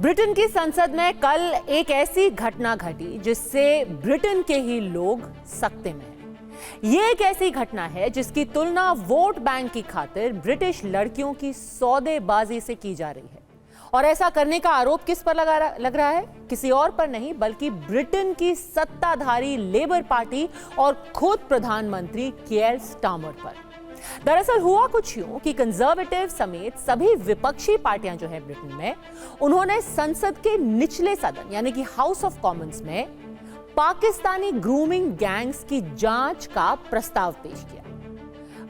Britain की संसद में कल एक ऐसी घटना घटी जिससे ब्रिटेन के ही लोग सकते में हैं। ये एक ऐसी घटना है जिसकी तुलना वोट बैंक की खातिर ब्रिटिश लड़कियों की सौदेबाजी से की जा रही है। और ऐसा करने का आरोप किस पर लग रहा है? किसी और पर नहीं, बल्कि ब्रिटेन की सत्ताधारी लेबर पार्टी और खुद प्रधानमंत्री कियर स्टारमर पर। दरअसल हुआ कुछ यूं कि कंजर्वेटिव समेत सभी विपक्षी पार्टियां जो है ब्रिटेन में, उन्होंने संसद के निचले सदन यानी कि हाउस ऑफ कॉमन्स में पाकिस्तानी ग्रूमिंग गैंग्स की जांच का प्रस्ताव पेश किया।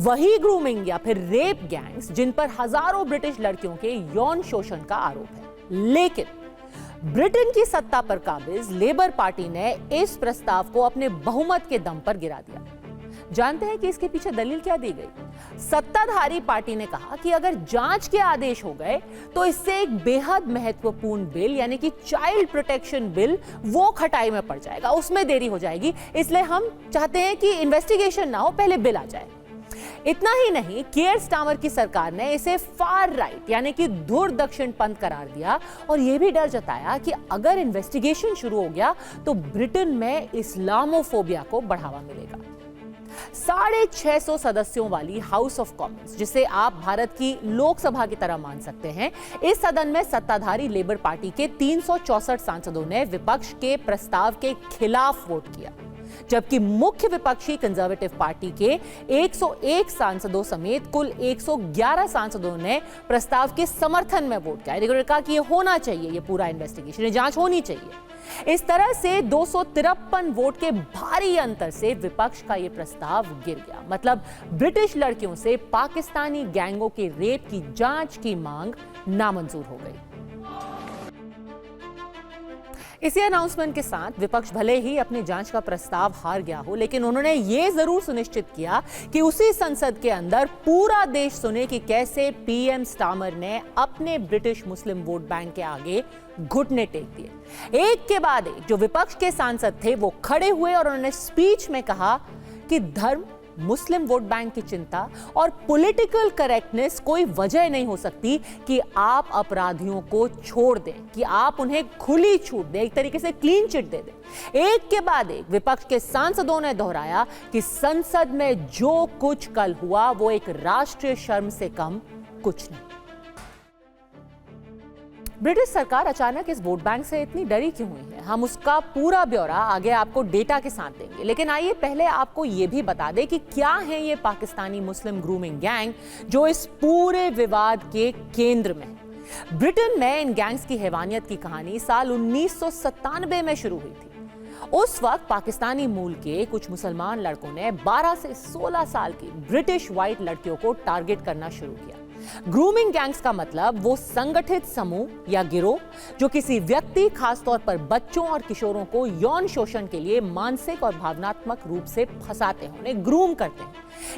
वही ग्रूमिंग या फिर रेप गैंग्स जिन पर हजारों ब्रिटिश लड़कियों के यौन शोषण का आरोप है। लेकिन ब्रिटेन की सत्ता पर काबिज लेबर पार्टी ने इस प्रस्ताव को अपने बहुमत के दम पर गिरा दिया। जानते हैं कि इसके पीछे दलील क्या दी गई? सत्ताधारी पार्टी ने कहा कि अगर जांच के आदेश हो गए तो इससे एक बेहद महत्वपूर्ण बिल यानी कि चाइल्ड प्रोटेक्शन बिल वो खटाई में पड़ जाएगा, उसमें देरी हो जाएगी। इसलिए हम चाहते हैं कि इन्वेस्टिगेशन ना हो, पहले बिल आ जाए। इतना ही नहीं, कियर स्टारमर की सरकार ने इसे फार राइट यानी कि धुर दक्षिणपंथ करार दिया और यह भी डर जताया कि अगर इन्वेस्टिगेशन शुरू हो गया तो ब्रिटेन में इस्लामोफोबिया को बढ़ावा मिलेगा। 650 सदस्यों वाली हाउस ऑफ कॉमन्स, जिसे आप भारत की लोकसभा की तरह मान सकते हैं, इस सदन में सत्ताधारी लेबर पार्टी के 364 सांसदों ने विपक्ष के प्रस्ताव के खिलाफ वोट किया, जबकि मुख्य विपक्षी कंजर्वेटिव पार्टी के 101 सांसदों समेत कुल 111 सांसदों ने प्रस्ताव के समर्थन में वोट किया। इन्होंने कहा कि ये होना चाहिए, ये पूरा इन्वेस्टिगेशन, ये जांच होनी चाहिए। इस तरह से 253 वोट के भारी अंतर से विपक्ष का यह प्रस्ताव गिर गया। मतलब ब्रिटिश लड़कियों से पाकिस्तानी गैंगों के रेप की जांच की मांग नामंजूर हो गई। इसी अनाउंसमेंट के साथ विपक्ष भले ही अपनी जांच का प्रस्ताव हार गया हो, लेकिन उन्होंने यह जरूर सुनिश्चित किया कि उसी संसद के अंदर पूरा देश सुने कि कैसे पीएम स्टारमर ने अपने ब्रिटिश मुस्लिम वोट बैंक के आगे घुटने टेक दिए। एक के बाद एक जो विपक्ष के सांसद थे वो खड़े हुए और उन्होंने स्पीच में कहा कि धर्म, मुस्लिम वोट बैंक की चिंता और पॉलिटिकल करेक्टनेस कोई वजह नहीं हो सकती कि आप अपराधियों को छोड़ दें, कि आप उन्हें खुली छूट दें, एक तरीके से क्लीन चिट दे दें। एक के बाद एक विपक्ष के सांसदों ने दोहराया कि संसद में जो कुछ कल हुआ वो एक राष्ट्रीय शर्म से कम कुछ नहीं। ब्रिटिश सरकार अचानक इस वोट बैंक से इतनी डरी क्यों हुई है? हम उसका पूरा ब्यौरा आगे आपको डेटा के साथ देंगे, लेकिन आइए पहले आपको यह भी बता दें कि क्या है ये पाकिस्तानी मुस्लिम ग्रूमिंग गैंग जो इस पूरे विवाद के केंद्र में है। ब्रिटेन में इन गैंग्स की हैवानियत की कहानी साल 1997 में शुरू हुई थी। उस वक्त पाकिस्तानी मूल के कुछ मुसलमान लड़कों ने 12 से 16 साल की ब्रिटिश व्हाइट लड़कियों को टारगेट करना शुरू किया। ग्रूमिंग गैंग्स का मतलब वो संगठित समूह या गिरोह जो किसी व्यक्ति, खासतौर पर बच्चों और किशोरों को यौन शोषण के लिए मानसिक और भावनात्मक रूप से फंसाते हैं, उन्हें ग्रूम करते हैं।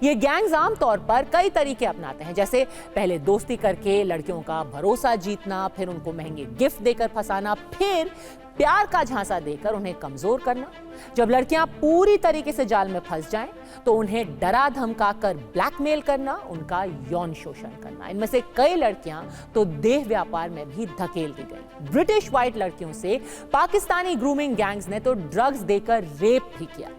ये गैंग्स आमतौर पर कई तरीके अपनाते हैं, जैसे पहले दोस्ती करके लड़कियों का भरोसा जीतना, फिर उनको महंगे गिफ्ट देकर फंसाना, फिर प्यार का झांसा देकर उन्हें कमजोर करना। जब लड़कियां पूरी तरीके से जाल में फंस जाएं, तो उन्हें डरा धमकाकर ब्लैकमेल करना, उनका यौन शोषण करना। इनमें से कई लड़कियां तो देह व्यापार में भी धकेल दी गई। ब्रिटिश व्हाइट लड़कियों से पाकिस्तानी ग्रूमिंग गैंग्स ने तो ड्रग्स देकर रेप भी किया।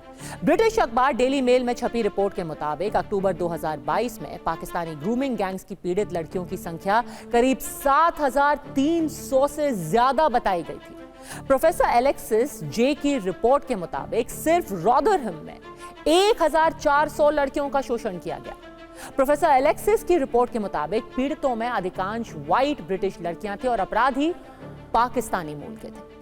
ब्रिटिश अखबार डेली मेल में छपी रिपोर्ट के मुताबिक अक्टूबर 2022 में पाकिस्तानी ग्रूमिंग गैंग्स की पीड़ित लड़कियों की संख्या करीब 7300 से ज्यादा बताई गई थी। प्रोफेसर एलेक्सिस जे की रिपोर्ट के मुताबिक सिर्फ रॉदरहम में 1400 लड़कियों का शोषण किया गया। प्रोफेसर एलेक्सिस की रिपोर्ट के मुताबिक पीड़ितों में अधिकांश व्हाइट ब्रिटिश लड़कियां थी और अपराधी पाकिस्तानी मूल के थे।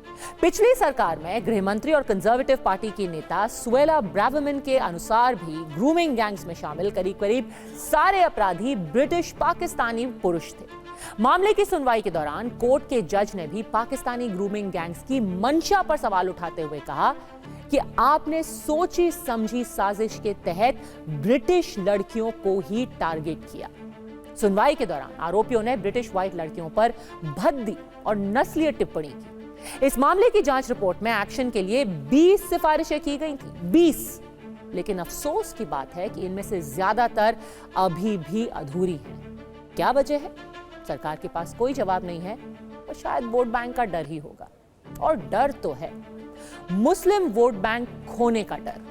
पिछली सरकार में गृह मंत्री और कंजर्वेटिव पार्टी की नेता सुएला ब्रावर्मैन के अनुसार भी ग्रूमिंग गैंग्स में शामिल करीब सारे अपराधी ब्रिटिश पाकिस्तानी पुरुष थे। मामले की सुनवाई के दौरान कोर्ट के जज ने भी पाकिस्तानी ग्रूमिंग गैंग्स की मंशा पर सवाल उठाते हुए कहा कि आपने सोची समझी साजिश के तहत ब्रिटिश लड़कियों को ही टारगेट किया। सुनवाई के दौरान आरोपियों ने ब्रिटिश व्हाइट लड़कियों पर भद्दी और नस्लीय टिप्पणी की। इस मामले की जांच रिपोर्ट में एक्शन के लिए 20 सिफारिशें की गई थी, 20। लेकिन अफसोस की बात है कि इनमें से ज्यादातर अभी भी अधूरी हैं। क्या वजह है? सरकार के पास कोई जवाब नहीं है शायद वोट बैंक का डर ही होगा। और डर तो है, मुस्लिम वोट बैंक खोने का डर,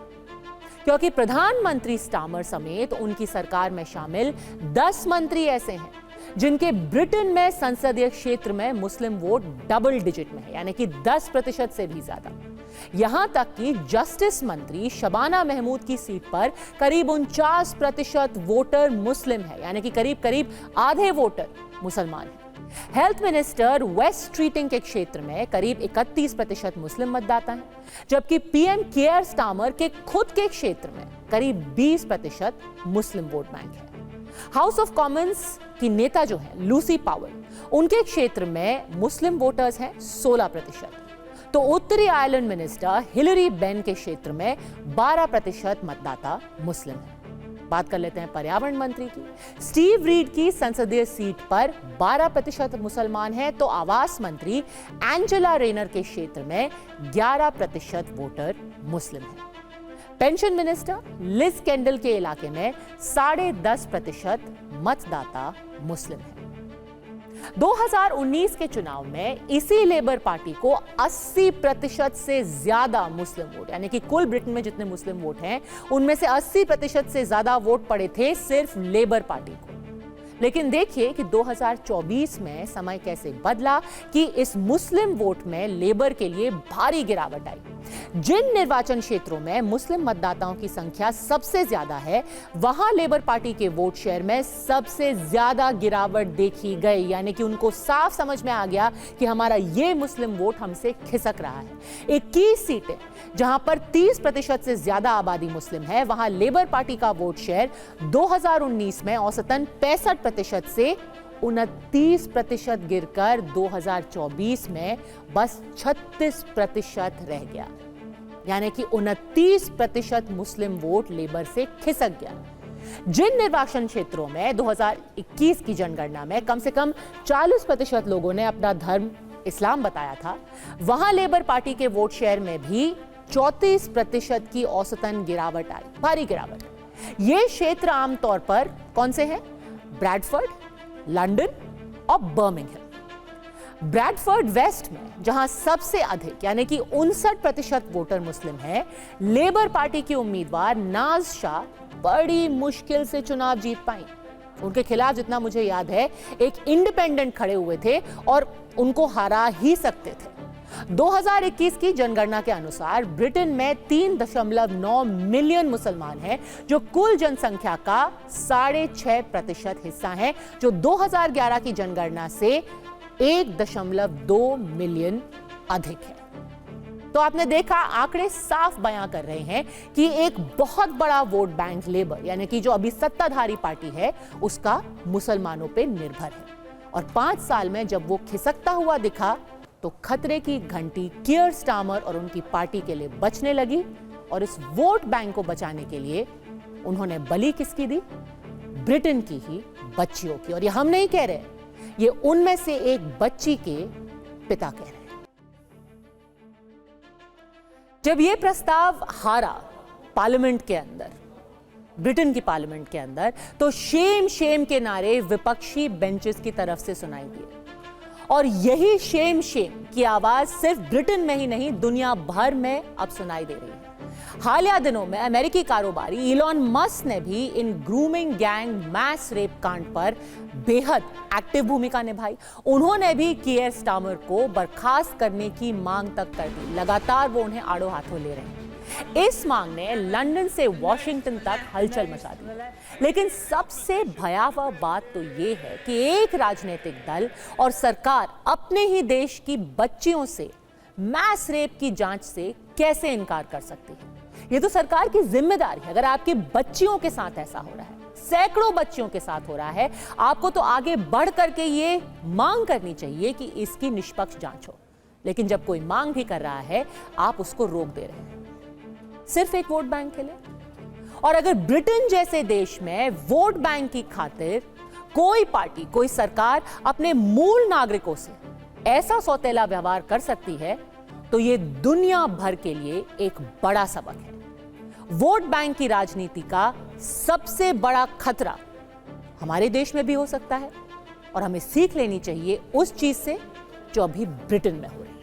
क्योंकि प्रधानमंत्री स्टामर समेत उनकी सरकार में शामिल 10 मंत्री ऐसे हैं जिनके ब्रिटेन में संसदीय क्षेत्र में मुस्लिम वोट डबल डिजिट में है, यानी कि 10% से भी ज्यादा। यहां तक कि जस्टिस मंत्री शबाना महमूद की सीट पर करीब 49% वोटर मुस्लिम है, यानी कि करीब आधे वोटर मुसलमान हैं। हेल्थ मिनिस्टर वेस्ट स्ट्रीटिंग के क्षेत्र में करीब 31% मुस्लिम मतदाता हैं, जबकि पीएम केयर स्टामर के खुद के क्षेत्र में करीब 20% मुस्लिम वोट बैंक है। हाउस ऑफ कॉमन्स की नेता जो है लूसी पावेल, उनके क्षेत्र में मुस्लिम वोटर्स हैं 16%। तो उत्तरी आयरलैंड मिनिस्टर हिलरी बेन के क्षेत्र में 12% मतदाता मुस्लिम हैं। बात कर लेते हैं पर्यावरण मंत्री की। स्टीव रीड की संसदीय सीट पर 12% मुसलमान हैं, तो आवास मंत्री एंजेला रेनर के क्षेत्र में 11% वोटर मुस्लिम हैं। पेंशन मिनिस्टर लिज केंडल के इलाके में 10.5% मतदाता मुस्लिम हैं। 2019 के चुनाव में इसी लेबर पार्टी को 80% से ज्यादा मुस्लिम वोट, यानी कि कुल ब्रिटेन में जितने मुस्लिम वोट हैं उनमें से 80% से ज्यादा वोट पड़े थे सिर्फ लेबर पार्टी को। लेकिन देखिए कि 2024 में समय कैसे बदला कि इस मुस्लिम वोट में लेबर के लिए भारी गिरावट आई। जिन निर्वाचन क्षेत्रों में मुस्लिम मतदाताओं की संख्या सबसे ज्यादा है, वहां लेबर पार्टी के वोट शेयर में सबसे ज्यादा गिरावट देखी गई, यानी कि उनको साफ समझ में आ गया कि हमारा ये मुस्लिम वोट हमसे खिसक रहा है। 21 सीटें जहां पर 30% से ज्यादा आबादी मुस्लिम है, वहां लेबर पार्टी का वोट शेयर 2019 में औसतन 65% से 29% गिरकर 2024 में बस 36% रह गया, यानी कि 29% मुस्लिम वोट लेबर से खिसक गया। जिन निर्वाचन क्षेत्रों में 2021 की जनगणना में कम से कम 40% लोगों ने अपना धर्म इस्लाम बताया था, वहां लेबर पार्टी के वोट शेयर में भी 34% की औसतन गिरावट आई, भारी गिरावट। ये क्षेत्र आमतौर पर कौन से हैं? ब्रैडफोर्ड, लंदन और बर्मिंघम। ब्रैडफोर्ड वेस्ट में जहां सबसे अधिक यानी कि 59% वोटर मुस्लिम है, लेबर पार्टी की उम्मीदवार नाज शाह बड़ी मुश्किल से चुनाव जीत पाई। उनके खिलाफ जितना मुझे याद है एक इंडिपेंडेंट खड़े हुए थे और उनको हरा ही सकते थे। 2021 की जनगणना के अनुसार ब्रिटेन में 3.9 मिलियन मुसलमान हैं, जो कुल जनसंख्या का 6.5% हिस्सा है, जो 2011 की जनगणना से 1.2 मिलियन अधिक है। तो आपने देखा, आंकड़े साफ बयां कर रहे हैं कि एक बहुत बड़ा वोट बैंक लेबर यानी कि जो अभी सत्ताधारी पार्टी है उसका मुसलमानों पे निर्भर है। और 5 साल में जब वो खिसकता हुआ दिखा तो खतरे की घंटी कियर स्टामर और उनकी पार्टी के लिए बजने लगी। और इस वोट बैंक को बचाने के लिए उन्होंने बलि किसकी दी? ब्रिटेन की ही बच्चियों की। और ये हम नहीं कह रहे, ये उनमें से एक बच्ची के पिता कह रहे हैं। जब ये प्रस्ताव हारा पार्लियामेंट के अंदर, ब्रिटेन की पार्लियामेंट के अंदर, तो शेम शेम के नारे विपक्षी बेंचेस की तरफ से सुनाई दिए। और यही शेम शेम की आवाज सिर्फ ब्रिटेन में ही नहीं, दुनिया भर में अब सुनाई दे रही है। हालिया दिनों में अमेरिकी कारोबारी इलॉन मस्क ने भी इन ग्रूमिंग गैंग मैस रेप कांड पर बेहद एक्टिव भूमिका निभाई। उन्होंने भी कियर स्टामर को बर्खास्त करने की मांग तक कर दी। लगातार वो उन्हें आड़ो हाथों ले रहे हैं। इस मांग ने लंदन से वॉशिंगटन तक हलचल मचा दी। लेकिन सबसे भयावह बात तो ये है कि एक राजनीतिक दल और सरकार अपने ही देश की बच्चियों से मैस रेप की जांच से कैसे इनकार कर सकती है? ये तो सरकार की जिम्मेदारी है। अगर आपकी बच्चियों के साथ ऐसा हो रहा है, सैकड़ों बच्चियों के साथ हो रहा है, आपको तो आगे बढ़ करके ये मांग करनी चाहिए कि इसकी निष्पक्ष जांच हो। लेकिन जब कोई मांग भी कर रहा है, आप उसको रोक दे रहे हैं सिर्फ एक वोट बैंक के लिए। और अगर ब्रिटेन जैसे देश में वोट बैंक की खातिर कोई पार्टी, कोई सरकार अपने मूल नागरिकों से ऐसा सौतेला व्यवहार कर सकती है, तो ये दुनिया भर के लिए एक बड़ा सबक है। वोट बैंक की राजनीति का सबसे बड़ा खतरा हमारे देश में भी हो सकता है और हमें सीख लेनी चाहिए उस चीज से जो अभी ब्रिटेन में हो रही है।